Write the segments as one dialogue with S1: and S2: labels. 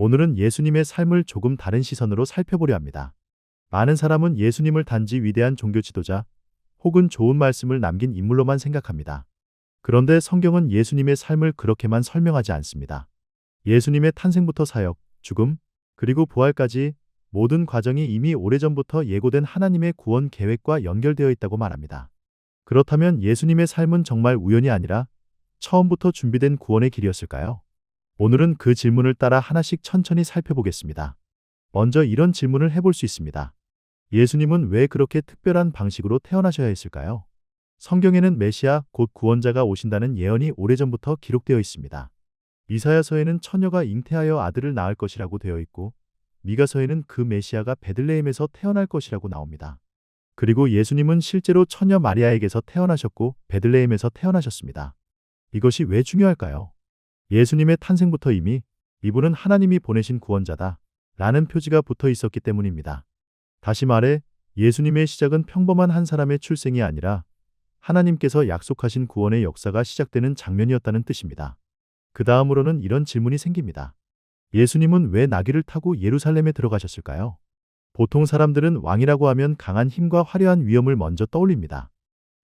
S1: 오늘은 예수님의 삶을 조금 다른 시선으로 살펴보려 합니다. 많은 사람은 예수님을 단지 위대한 종교 지도자 혹은 좋은 말씀을 남긴 인물로만 생각합니다. 그런데 성경은 예수님의 삶을 그렇게만 설명하지 않습니다. 예수님의 탄생부터 사역, 죽음, 그리고 부활까지 모든 과정이 이미 오래전부터 예고된 하나님의 구원 계획과 연결되어 있다고 말합니다. 그렇다면 예수님의 삶은 정말 우연이 아니라 처음부터 준비된 구원의 길이었을까요? 오늘은 그 질문을 따라 하나씩 천천히 살펴보겠습니다. 먼저 이런 질문을 해볼 수 있습니다. 예수님은 왜 그렇게 특별한 방식으로 태어나셔야 했을까요? 성경에는 메시아, 곧 구원자가 오신다는 예언이 오래전부터 기록되어 있습니다. 이사야서에는 처녀가 잉태하여 아들을 낳을 것이라고 되어 있고, 미가서에는 그 메시아가 베들레헴에서 태어날 것이라고 나옵니다. 그리고 예수님은 실제로 처녀 마리아에게서 태어나셨고 베들레헴에서 태어나셨습니다. 이것이 왜 중요할까요? 예수님의 탄생부터 이미 이분은 하나님이 보내신 구원자다 라는 표지가 붙어 있었기 때문입니다. 다시 말해 예수님의 시작은 평범한 한 사람의 출생이 아니라 하나님께서 약속하신 구원의 역사가 시작되는 장면이었다는 뜻입니다. 그 다음으로는 이런 질문이 생깁니다. 예수님은 왜 나귀를 타고 예루살렘에 들어가셨을까요? 보통 사람들은 왕이라고 하면 강한 힘과 화려한 위엄을 먼저 떠올립니다.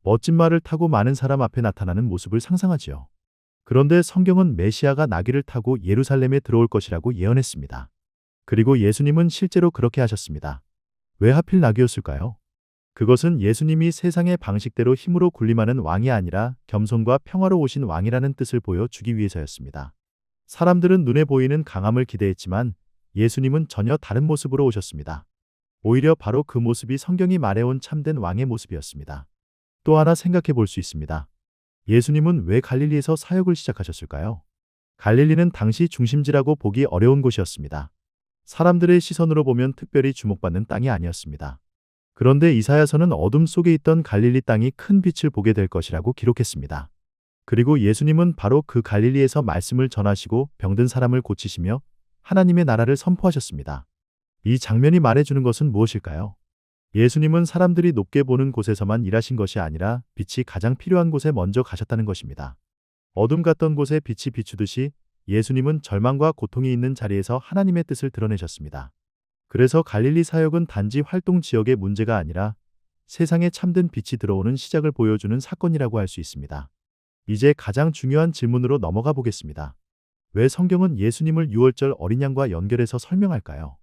S1: 멋진 말을 타고 많은 사람 앞에 나타나는 모습을 상상하지요. 그런데 성경은 메시아가 나귀를 타고 예루살렘에 들어올 것이라고 예언했습니다. 그리고 예수님은 실제로 그렇게 하셨습니다. 왜 하필 나귀였을까요? 그것은 예수님이 세상의 방식대로 힘으로 군림하는 왕이 아니라 겸손과 평화로 오신 왕이라는 뜻을 보여주기 위해서였습니다. 사람들은 눈에 보이는 강함을 기대했지만 예수님은 전혀 다른 모습으로 오셨습니다. 오히려 바로 그 모습이 성경이 말해온 참된 왕의 모습이었습니다. 또 하나 생각해 볼 수 있습니다. 예수님은 왜 갈릴리에서 사역을 시작하셨을까요? 갈릴리는 당시 중심지라고 보기 어려운 곳이었습니다. 사람들의 시선으로 보면 특별히 주목받는 땅이 아니었습니다. 그런데 이사야서는 어둠 속에 있던 갈릴리 땅이 큰 빛을 보게 될 것이라고 기록했습니다. 그리고 예수님은 바로 그 갈릴리에서 말씀을 전하시고 병든 사람을 고치시며 하나님의 나라를 선포하셨습니다. 이 장면이 말해주는 것은 무엇일까요? 예수님은 사람들이 높게 보는 곳에서만 일하신 것이 아니라 빛이 가장 필요한 곳에 먼저 가셨다는 것입니다. 어둠 같던 곳에 빛이 비추듯이 예수님은 절망과 고통이 있는 자리에서 하나님의 뜻을 드러내셨습니다. 그래서 갈릴리 사역은 단지 활동 지역의 문제가 아니라 세상에 참된 빛이 들어오는 시작을 보여주는 사건이라고 할 수 있습니다. 이제 가장 중요한 질문으로 넘어가 보겠습니다. 왜 성경은 예수님을 유월절 어린 양과 연결해서 설명할까요?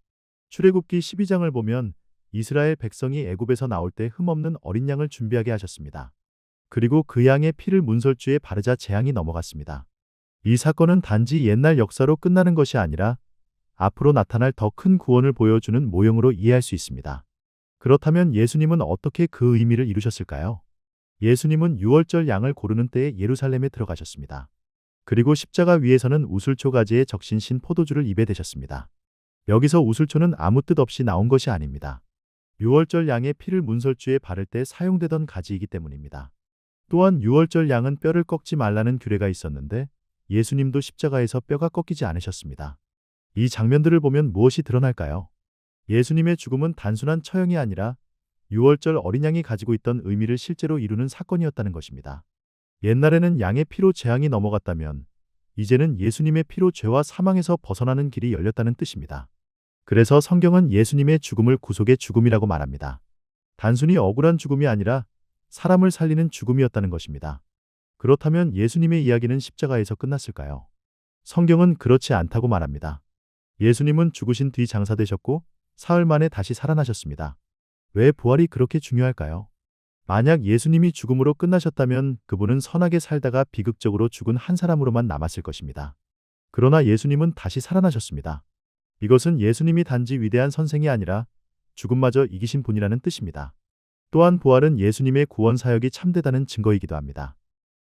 S1: 출애굽기 12장을 보면 이스라엘 백성이 애굽에서 나올 때 흠없는 어린 양을 준비하게 하셨습니다. 그리고 그 양의 피를 문설주에 바르자 재앙이 넘어갔습니다. 이 사건은 단지 옛날 역사로 끝나는 것이 아니라 앞으로 나타날 더 큰 구원을 보여주는 모형으로 이해할 수 있습니다. 그렇다면 예수님은 어떻게 그 의미를 이루셨을까요? 예수님은 유월절 양을 고르는 때에 예루살렘에 들어가셨습니다. 그리고 십자가 위에서는 우슬초 가지에 적신 신 포도주를 입에 대셨습니다. 여기서 우슬초는 아무 뜻 없이 나온 것이 아닙니다. 유월절 양의 피를 문설주에 바를 때 사용되던 가지이기 때문입니다. 또한 유월절 양은 뼈를 꺾지 말라는 규례가 있었는데 예수님도 십자가에서 뼈가 꺾이지 않으셨습니다. 이 장면들을 보면 무엇이 드러날까요? 예수님의 죽음은 단순한 처형이 아니라 유월절 어린 양이 가지고 있던 의미를 실제로 이루는 사건이었다는 것입니다. 옛날에는 양의 피로 재앙이 넘어갔다면 이제는 예수님의 피로 죄와 사망에서 벗어나는 길이 열렸다는 뜻입니다. 그래서 성경은 예수님의 죽음을 구속의 죽음이라고 말합니다. 단순히 억울한 죽음이 아니라 사람을 살리는 죽음이었다는 것입니다. 그렇다면 예수님의 이야기는 십자가에서 끝났을까요? 성경은 그렇지 않다고 말합니다. 예수님은 죽으신 뒤 장사되셨고 사흘 만에 다시 살아나셨습니다. 왜 부활이 그렇게 중요할까요? 만약 예수님이 죽음으로 끝나셨다면 그분은 선하게 살다가 비극적으로 죽은 한 사람으로만 남았을 것입니다. 그러나 예수님은 다시 살아나셨습니다. 이것은 예수님이 단지 위대한 선생이 아니라 죽음마저 이기신 분이라는 뜻입니다. 또한 부활은 예수님의 구원 사역이 참되다는 증거이기도 합니다.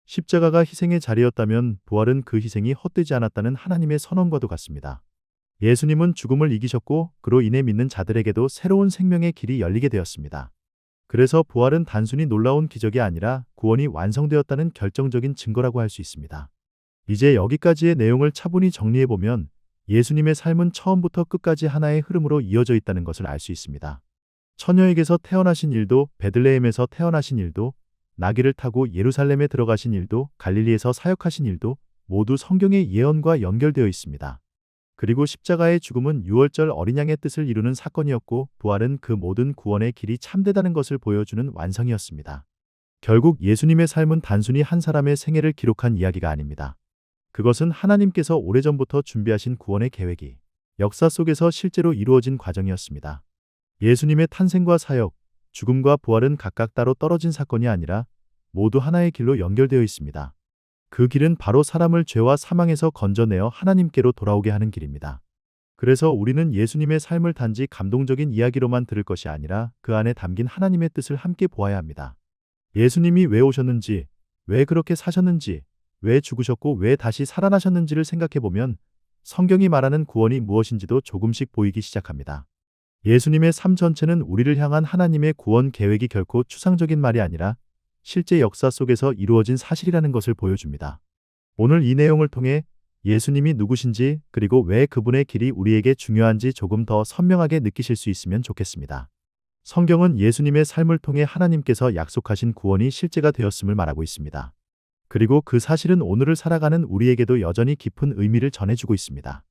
S1: 십자가가 희생의 자리였다면 부활은 그 희생이 헛되지 않았다는 하나님의 선언과도 같습니다. 예수님은 죽음을 이기셨고 그로 인해 믿는 자들에게도 새로운 생명의 길이 열리게 되었습니다. 그래서 부활은 단순히 놀라운 기적이 아니라 구원이 완성되었다는 결정적인 증거라고 할 수 있습니다. 이제 여기까지의 내용을 차분히 정리해보면 예수님의 삶은 처음부터 끝까지 하나의 흐름으로 이어져 있다는 것을 알 수 있습니다. 처녀에게서 태어나신 일도, 베들레헴에서 태어나신 일도, 나귀를 타고 예루살렘에 들어가신 일도, 갈릴리에서 사역하신 일도 모두 성경의 예언과 연결되어 있습니다. 그리고 십자가의 죽음은 유월절 어린 양의 뜻을 이루는 사건이었고 부활은 그 모든 구원의 길이 참되다는 것을 보여주는 완성이었습니다. 결국 예수님의 삶은 단순히 한 사람의 생애를 기록한 이야기가 아닙니다. 그것은 하나님께서 오래전부터 준비하신 구원의 계획이 역사 속에서 실제로 이루어진 과정이었습니다. 예수님의 탄생과 사역, 죽음과 부활은 각각 따로 떨어진 사건이 아니라 모두 하나의 길로 연결되어 있습니다. 그 길은 바로 사람을 죄와 사망에서 건져내어 하나님께로 돌아오게 하는 길입니다. 그래서 우리는 예수님의 삶을 단지 감동적인 이야기로만 들을 것이 아니라 그 안에 담긴 하나님의 뜻을 함께 보아야 합니다. 예수님이 왜 오셨는지, 왜 그렇게 사셨는지, 왜 죽으셨고 왜 다시 살아나셨는지를 생각해보면 성경이 말하는 구원이 무엇인지도 조금씩 보이기 시작합니다. 예수님의 삶 전체는 우리를 향한 하나님의 구원 계획이 결코 추상적인 말이 아니라 실제 역사 속에서 이루어진 사실이라는 것을 보여줍니다. 오늘 이 내용을 통해 예수님이 누구신지 그리고 왜 그분의 길이 우리에게 중요한지 조금 더 선명하게 느끼실 수 있으면 좋겠습니다. 성경은 예수님의 삶을 통해 하나님께서 약속하신 구원이 실제가 되었음을 말하고 있습니다. 그리고 그 사실은 오늘을 살아가는 우리에게도 여전히 깊은 의미를 전해주고 있습니다.